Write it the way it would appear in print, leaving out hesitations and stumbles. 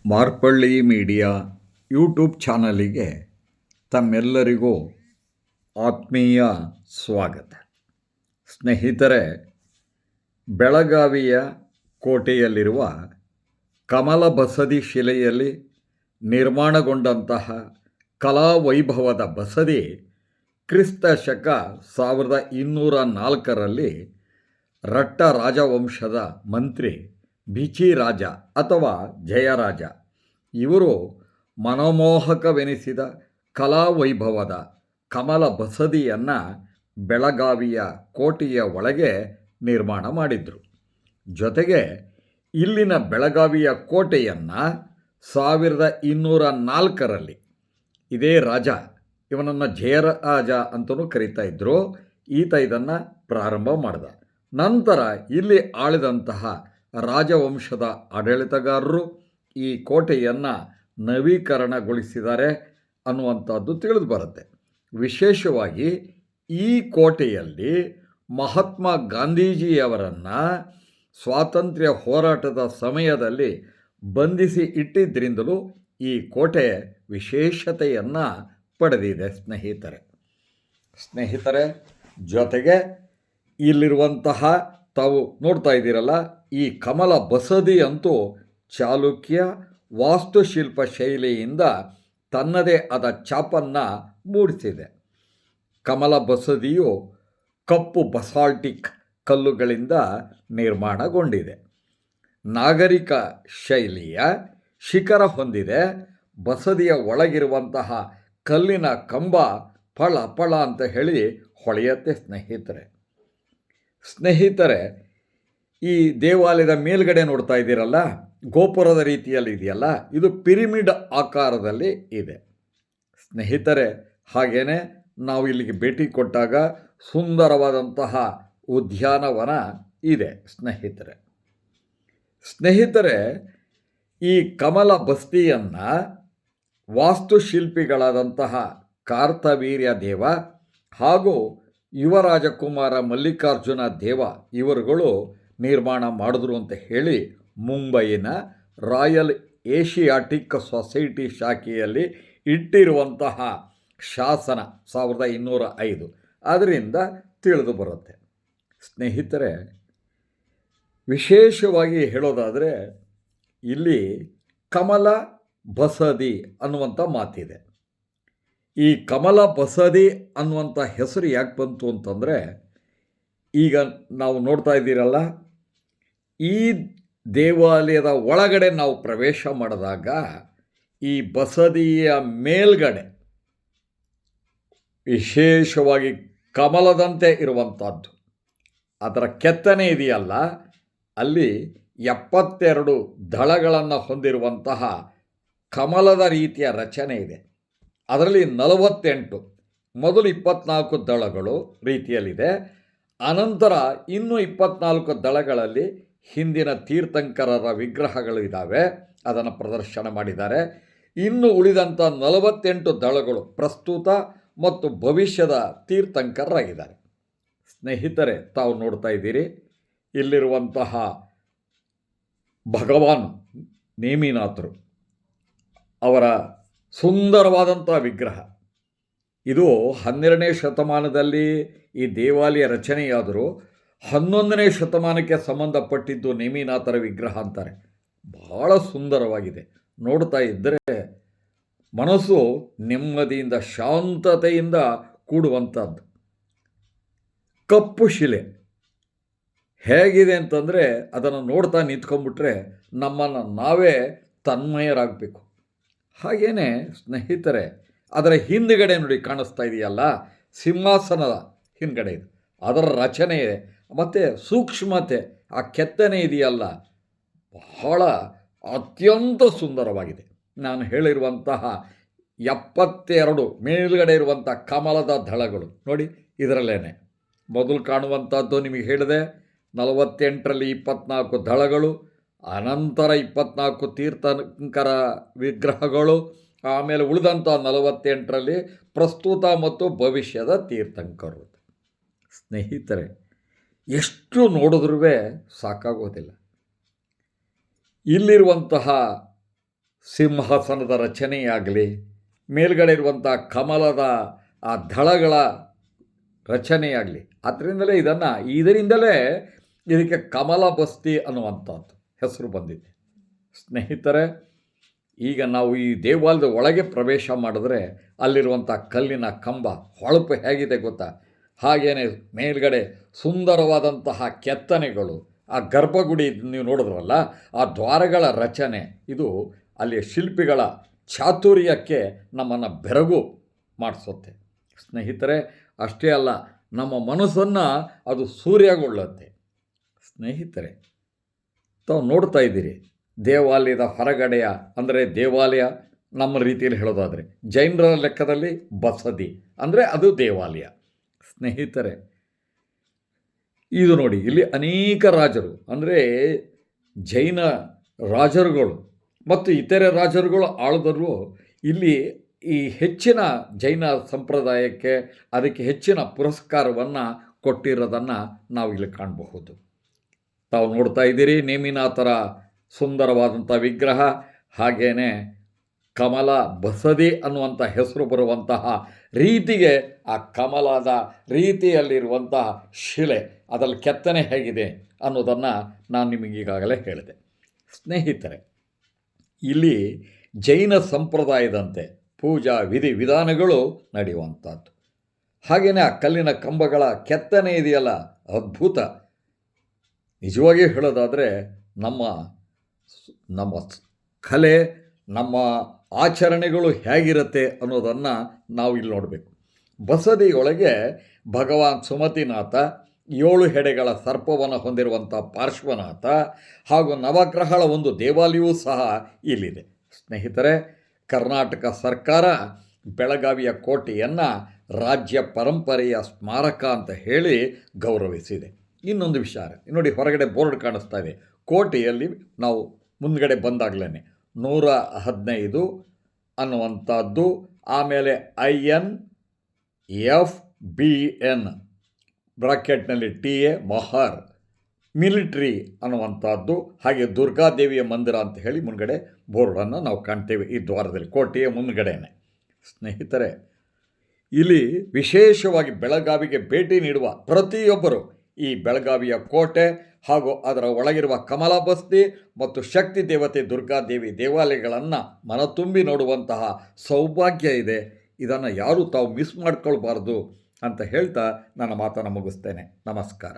Marpalli media YouTube ಚಾನಲಿಗೆ ತಮ್ಮೆಲ್ಲರಿಗೂ ಆತ್ಮೀಯ ಸ್ವಾಗತ. ಸ್ನೇಹಿತರೆ, ಬೆಳಗಾವಿಯ ಕೋಟೆಯಲ್ಲಿರುವ ಕಮಲ ಬಸದಿ ಶಿಲೆಯಲ್ಲಿ ನಿರ್ಮಾಣಗೊಂಡಂತಹ ಕಲಾವೈಭವದ ಬಸದಿ ಕ್ರಿಸ್ತ ಶಕ 1204ರಲ್ಲಿ ರಟ್ಟ ರಾಜವಂಶದ ಮಂತ್ರಿ ಬಿಚಿರಾಜ ಅಥವಾ ಜಯರಾಜ ಇವರು ಮನಮೋಹಕವೆನಿಸಿದ ಕಲಾವೈಭವದ ಕಮಲ ಬಸದಿಯನ್ನು ಬೆಳಗಾವಿಯ ಕೋಟೆಯ ಒಳಗೆ ನಿರ್ಮಾಣ ಮಾಡಿದರು. ಜೊತೆಗೆ ಇಲ್ಲಿನ ಬೆಳಗಾವಿಯ ಕೋಟೆಯನ್ನು 1204ರಲ್ಲಿ ಇದೇ ರಾಜ, ಇವನನ್ನು ಜಯರಾಜ ಅಂತಲೂ ಕರೀತಾ ಇದ್ದರು, ಈತ ಇದನ್ನು ಪ್ರಾರಂಭ ಮಾಡಿದ. ನಂತರ ಇಲ್ಲಿ ಆಳಿದಂತಹ ರಾಜವಂಶದ ಆಡಳಿತಗಾರರು ಈ ಕೋಟೆಯನ್ನು ನವೀಕರಣಗೊಳಿಸಿದ್ದಾರೆ ಅನ್ನುವಂಥದ್ದು ತಿಳಿದು ಬರುತ್ತೆ. ವಿಶೇಷವಾಗಿ ಈ ಕೋಟೆಯಲ್ಲಿ ಮಹಾತ್ಮ ಗಾಂಧೀಜಿಯವರನ್ನು ಸ್ವಾತಂತ್ರ್ಯ ಹೋರಾಟದ ಸಮಯದಲ್ಲಿ ಬಂಧಿಸಿ ಇಟ್ಟಿದ್ದರಿಂದಲೂ ಈ ಕೋಟೆ ವಿಶೇಷತೆಯನ್ನು ಪಡೆದಿದೆ. ಸ್ನೇಹಿತರೆ, ಜೊತೆಗೆ ಇಲ್ಲಿರುವಂತಹ ತಾವು ನೋಡ್ತಾ ಇದ್ದೀರಲ್ಲ, ಈ ಕಮಲ ಬಸದಿ ಅಂತೂ ಚಾಲುಕ್ಯ ವಾಸ್ತುಶಿಲ್ಪ ಶೈಲಿಯಿಂದ ತನ್ನದೇ ಆದ ಛಾಪನ್ನು ಮೂಡಿಸಿದೆ. ಕಮಲ ಬಸದಿಯು ಕಪ್ಪು ಬಸಾಲ್ಟಿಕ್ ಕಲ್ಲುಗಳಿಂದ ನಿರ್ಮಾಣಗೊಂಡಿದೆ. ನಾಗರಿಕ ಶೈಲಿಯ ಶಿಖರ ಹೊಂದಿದೆ. ಬಸದಿಯ ಒಳಗಿರುವಂತಹ ಕಲ್ಲಿನ ಕಂಬ ಫಳ ಫಳ ಅಂತ ಹೇಳಿ ಹೊಳೆಯುತ್ತೆ. ಸ್ನೇಹಿತರೆ, ಈ ದೇವಾಲಯದ ಮೇಲ್ಗಡೆ ನೋಡ್ತಾ ಇದ್ದೀರಲ್ಲ, ಗೋಪುರದ ರೀತಿಯಲ್ಲಿ ಇದೆಯಲ್ಲ, ಇದು ಪಿರಮಿಡ್ ಆಕಾರದಲ್ಲಿ ಇದೆ. ಸ್ನೇಹಿತರೆ, ಹಾಗೇನೆ ನಾವು ಇಲ್ಲಿಗೆ ಭೇಟಿ ಕೊಟ್ಟಾಗ ಸುಂದರವಾದಂತಹ ಉದ್ಯಾನವನ ಇದೆ. ಸ್ನೇಹಿತರೆ, ಈ ಕಮಲ ಬಸ್ತಿಯನ್ನು ವಾಸ್ತುಶಿಲ್ಪಿಗಳಾದಂತಹ ಕಾರ್ತವೀರ್ಯ ದೇವ ಹಾಗೂ ಯುವರಾಜಕುಮಾರ ಮಲ್ಲಿಕಾರ್ಜುನ ದೇವ ಇವರುಗಳು ನಿರ್ಮಾಣ ಮಾಡಿದ್ರು ಅಂತ ಹೇಳಿ ಮುಂಬೈನ ರಾಯಲ್ ಏಷಿಯಾಟಿಕ್ ಸೊಸೈಟಿ ಶಾಖೆಯಲ್ಲಿ ಇಟ್ಟಿರುವಂತಹ ಶಾಸನ 1205 ಅದರಿಂದ ತಿಳಿದು ಬರುತ್ತೆ. ಸ್ನೇಹಿತರೆ, ವಿಶೇಷವಾಗಿ ಹೇಳೋದಾದರೆ ಇಲ್ಲಿ ಕಮಲ ಬಸದಿ ಅನ್ನುವಂಥ ಮಾತಿದೆ. ಈ ಕಮಲ ಬಸದಿ ಅನ್ನುವಂಥ ಹೆಸರು ಯಾಕೆ ಬಂತು ಅಂತಂದರೆ, ಈಗ ನಾವು ನೋಡ್ತಾ ಇದ್ದೀರಲ್ಲ, ಈ ದೇವಾಲಯದ ಒಳಗಡೆ ನಾವು ಪ್ರವೇಶ ಮಾಡಿದಾಗ ಈ ಬಸದಿಯ ಮೇಲ್ಗಡೆ ವಿಶೇಷವಾಗಿ ಕಮಲದಂತೆ ಇರುವಂಥದ್ದು, ಅದರ ಕೆತ್ತನೆ ಇದೆಯಲ್ಲ, ಅಲ್ಲಿ 72 ದಳಗಳನ್ನು ಹೊಂದಿರುವಂತಹ ಕಮಲದ ರೀತಿಯ ರಚನೆ ಇದೆ. ಅದರಲ್ಲಿ 48, ಮೊದಲು 24 ದಳಗಳು ರೀತಿಯಲ್ಲಿದೆ. ಅನಂತರ ಇನ್ನೂ 24 ದಳಗಳಲ್ಲಿ ಹಿಂದಿನ ತೀರ್ಥಂಕರರ ವಿಗ್ರಹಗಳು ಇದ್ದಾವೆ, ಅದನ್ನು ಪ್ರದರ್ಶನ ಮಾಡಿದ್ದಾರೆ. ಇನ್ನು ಉಳಿದಂಥ 48 ದಳಗಳು ಪ್ರಸ್ತುತ ಮತ್ತು ಭವಿಷ್ಯದ ತೀರ್ಥಂಕರರಾಗಿದ್ದಾರೆ. ಸ್ನೇಹಿತರೆ, ತಾವು ನೋಡ್ತಾ ಇದ್ದೀರಿ, ಇಲ್ಲಿರುವಂತಹ ಭಗವಾನ್ ನೇಮಿನಾಥರು ಅವರ ಸುಂದರವಾದಂಥ ವಿಗ್ರಹ. ಇದು 12ನೇ ಶತಮಾನದಲ್ಲಿ ಈ ದೇವಾಲಯ ರಚನೆಯಾದರೂ 11ನೇ ಶತಮಾನಕ್ಕೆ ಸಂಬಂಧಪಟ್ಟಿದ್ದು ನೇಮಿನಾಥರ ವಿಗ್ರಹ ಅಂತಾರೆ. ಬಹಳ ಸುಂದರವಾಗಿದೆ. ನೋಡ್ತಾ ಇದ್ದರೆ ಮನಸ್ಸು ನೆಮ್ಮದಿಯಿಂದ ಶಾಂತತೆಯಿಂದ ಕೂಡುವಂಥದ್ದು. ಕಪ್ಪು ಶಿಲೆ ಹೇಗಿದೆ ಅಂತಂದರೆ ಅದನ್ನು ನೋಡ್ತಾ ನಿಂತ್ಕೊಂಡ್ಬಿಟ್ರೆ ನಮ್ಮನ್ನು ನಾವೇ ತನ್ಮಯರಾಗಬೇಕು. ಹಾಗೇನೆ ಸ್ನೇಹಿತರೆ, ಅದರ ಹಿಂದುಗಡೆ ನೋಡಿ ಕಾಣಿಸ್ತಾ ಇದೆಯಲ್ಲ, ಸಿಂಹಾಸನದ ಹಿಂದುಗಡೆ ಇದೆ, ಅದರ ರಚನೆ ಇದೆ ಮತ್ತು ಸೂಕ್ಷ್ಮತೆ, ಆ ಕೆತ್ತನೆ ಇದೆಯಲ್ಲ, ಬಹಳ ಅತ್ಯಂತ ಸುಂದರವಾಗಿದೆ. ನಾನು ಹೇಳಿರುವಂತಹ 72 ಮೇಲ್ಗಡೆ ಇರುವಂಥ ಕಮಲದ ದಳಗಳು ನೋಡಿ, ಇದರಲ್ಲೇ ಮೊದಲು ಕಾಣುವಂಥದ್ದು ನಿಮಗೆ ಹೇಳಿದೆ, 48ರಲ್ಲಿ 24 ದಳಗಳು, ಅನಂತರ 24 ತೀರ್ಥಂಕರ ವಿಗ್ರಹಗಳು, ಆಮೇಲೆ ಉಳಿದಂಥ 48ರಲ್ಲಿ ಪ್ರಸ್ತುತ ಮತ್ತು ಭವಿಷ್ಯದ ತೀರ್ಥಂಕರು. ಸ್ನೇಹಿತರೆ, ಎಷ್ಟು ನೋಡಿದ್ರೂ ಸಾಕಾಗೋದಿಲ್ಲ. ಇಲ್ಲಿರುವಂತಹ ಸಿಂಹಾಸನದ ರಚನೆಯಾಗಲಿ, ಮೇಲ್ಗಡೆ ಇರುವಂಥ ಕಮಲದ ಆ ದಳಗಳ ರಚನೆಯಾಗಲಿ, ಇದರಿಂದಲೇ ಇದಕ್ಕೆ ಕಮಲ ಬಸ್ತಿ ಅನ್ನುವಂಥದ್ದು ಹೆಸರು ಬಂದಿದೆ. ಸ್ನೇಹಿತರೆ, ಈಗ ನಾವು ಈ ದೇವಾಲಯದ ಒಳಗೆ ಪ್ರವೇಶ ಮಾಡಿದ್ರೆ ಅಲ್ಲಿರುವಂಥ ಕಲ್ಲಿನ ಕಂಬ ಹೊಳಪು ಹೇಗಿದೆ ಗೊತ್ತಾ? ಹಾಗೆಯೇ ಮೇಲ್ಗಡೆ ಸುಂದರವಾದಂತಹ ಕೆತ್ತನೆಗಳು, ಆ ಗರ್ಭಗುಡಿ ನೀವು ನೋಡಿದ್ರಲ್ಲ, ಆ ದ್ವಾರಗಳ ರಚನೆ, ಇದು ಅಲ್ಲಿಯ ಶಿಲ್ಪಿಗಳ ಚಾತುರ್ಯಕ್ಕೆ ನಮ್ಮನ್ನು ಬೆರಗು ಮಾಡಿಸುತ್ತೆ. ಸ್ನೇಹಿತರೆ, ಅಷ್ಟೇ ಅಲ್ಲ, ನಮ್ಮ ಮನಸ್ಸನ್ನು ಅದು ಸೂರ್ಯಗೊಳ್ಳುತ್ತೆ. ಸ್ನೇಹಿತರೆ, ತಾವು ನೋಡ್ತಾ ಇದ್ದೀರಿ, ದೇವಾಲಯದ ಹೊರಗಡೆಯ ಅಂದರೆ ದೇವಾಲಯ ನಮ್ಮ ರೀತಿಯಲ್ಲಿ ಹೇಳೋದಾದರೆ, ಜೈನರ ಲೆಕ್ಕದಲ್ಲಿ ಬಸದಿ ಅಂದರೆ ಅದು ದೇವಾಲಯ. ಸ್ನೇಹಿತರೆ, ಇದು ನೋಡಿ, ಇಲ್ಲಿ ಅನೇಕ ರಾಜರು ಅಂದರೆ ಜೈನ ರಾಜರುಗಳು ಮತ್ತು ಇತರೆ ರಾಜರುಗಳು ಆಳಿದರು ಇಲ್ಲಿ ಈ ಹೆಚ್ಚಿನ ಜೈನ ಸಂಪ್ರದಾಯಕ್ಕೆ ಅದಕ್ಕೆ ಹೆಚ್ಚಿನ ಪುರಸ್ಕಾರವನ್ನು ಕೊಟ್ಟಿರೋದನ್ನು ನಾವು ಇಲ್ಲಿ ಕಾಣಬಹುದು. ತಾವು ನೋಡ್ತಾ ಇದ್ದೀರಿ, ನೇಮಿನಾಥರ ಸುಂದರವಾದಂಥ ವಿಗ್ರಹ, ಹಾಗೇ ಕಮಲ ಬಸದಿ ಅನ್ನುವಂಥ ಹೆಸರು ಬರುವಂತಹ ರೀತಿಗೆ ಆ ಕಮಲದ ರೀತಿಯಲ್ಲಿರುವಂತಹ ಶಿಲೆ, ಅದರಲ್ಲಿ ಕೆತ್ತನೆ ಹೇಗಿದೆ ಅನ್ನೋದನ್ನು ನಾನು ನಿಮಗೀಗಾಗಲೇ ಹೇಳಿದೆ. ಸ್ನೇಹಿತರೆ, ಇಲ್ಲಿ ಜೈನ ಸಂಪ್ರದಾಯದಂತೆ ಪೂಜಾ ವಿಧಾನಗಳು ನಡೆಯುವಂಥದ್ದು. ಹಾಗೆಯೇ ಆ ಕಲ್ಲಿನ ಕಂಬಗಳ ಕೆತ್ತನೆ ಇದೆಯಲ್ಲ, ಅದ್ಭುತ. ನಿಜವಾಗಿಯೂ ಹೇಳೋದಾದರೆ ನಮ್ಮ ಕಲೆ, ನಮ್ಮ ಆಚರಣೆಗಳು ಹೇಗಿರುತ್ತೆ ಅನ್ನೋದನ್ನು ನಾವು ಇಲ್ಲಿ ನೋಡಬೇಕು. ಬಸದಿಯೊಳಗೆ ಭಗವಾನ್ ಸುಮತಿನಾಥ, 7 ಹೆಡೆಗಳ ಸರ್ಪವನ್ನು ಹೊಂದಿರುವಂಥ ಪಾರ್ಶ್ವನಾಥ ಹಾಗೂ ನವಗ್ರಹಗಳ ಒಂದು ದೇವಾಲಯವೂ ಸಹ ಇಲ್ಲಿದೆ. ಸ್ನೇಹಿತರೆ, ಕರ್ನಾಟಕ ಸರ್ಕಾರ ಬೆಳಗಾವಿಯ ಕೋಟೆಯನ್ನು ರಾಜ್ಯ ಪರಂಪರೆಯ ಸ್ಮಾರಕ ಅಂತ ಹೇಳಿ ಗೌರವಿಸಿದೆ. ಇನ್ನೊಂದು ವಿಚಾರ ನೋಡಿ, ಹೊರಗಡೆ ಬೋರ್ಡ್ ಕಾಣಿಸ್ತಾ ಇದೆ. ಕೋಟೆಯಲ್ಲಿ ನಾವು ಮುಂದ್ಗಡೆ ಬಂದಾಗಲೇ 115 ಅನ್ನುವಂಥದ್ದು, ಆಮೇಲೆ INFBN ಬ್ರಾಕೆಟ್ನಲ್ಲಿ TA ಮಹರ್ ಮಿಲಿಟ್ರಿ ಅನ್ನುವಂಥದ್ದು, ಹಾಗೆ ದುರ್ಗಾದೇವಿಯ ಮಂದಿರ ಅಂತ ಹೇಳಿ ಮುಂದ್ಗಡೆ ಬೋರ್ಡನ್ನು ನಾವು ಕಾಣ್ತೇವೆ ಈ ದ್ವಾರದಲ್ಲಿ, ಕೋಟೆಯ ಮುಂದ್ಗಡೆನೆ. ಸ್ನೇಹಿತರೆ, ಇಲ್ಲಿ ವಿಶೇಷವಾಗಿ ಬೆಳಗಾವಿಗೆ ಭೇಟಿ ನೀಡುವ ಪ್ರತಿಯೊಬ್ಬರು ಈ ಬೆಳಗಾವಿಯ ಕೋಟೆ ಹಾಗೂ ಅದರ ಒಳಗಿರುವ ಕಮಲ ಬಸ್ತಿ ಮತ್ತು ಶಕ್ತಿ ದೇವತೆ ದುರ್ಗಾದೇವಿ ದೇವಾಲಯಗಳನ್ನು ಮನತುಂಬಿ ನೋಡುವಂತಹ ಸೌಭಾಗ್ಯ ಇದೆ. ಇದನ್ನು ಯಾರೂ ತಾವು ಮಿಸ್ ಮಾಡ್ಕೊಳ್ಬಾರ್ದು ಅಂತ ಹೇಳ್ತಾ ನನ್ನ ಮಾತನ್ನು ಮುಗಿಸ್ತೇನೆ. ನಮಸ್ಕಾರ.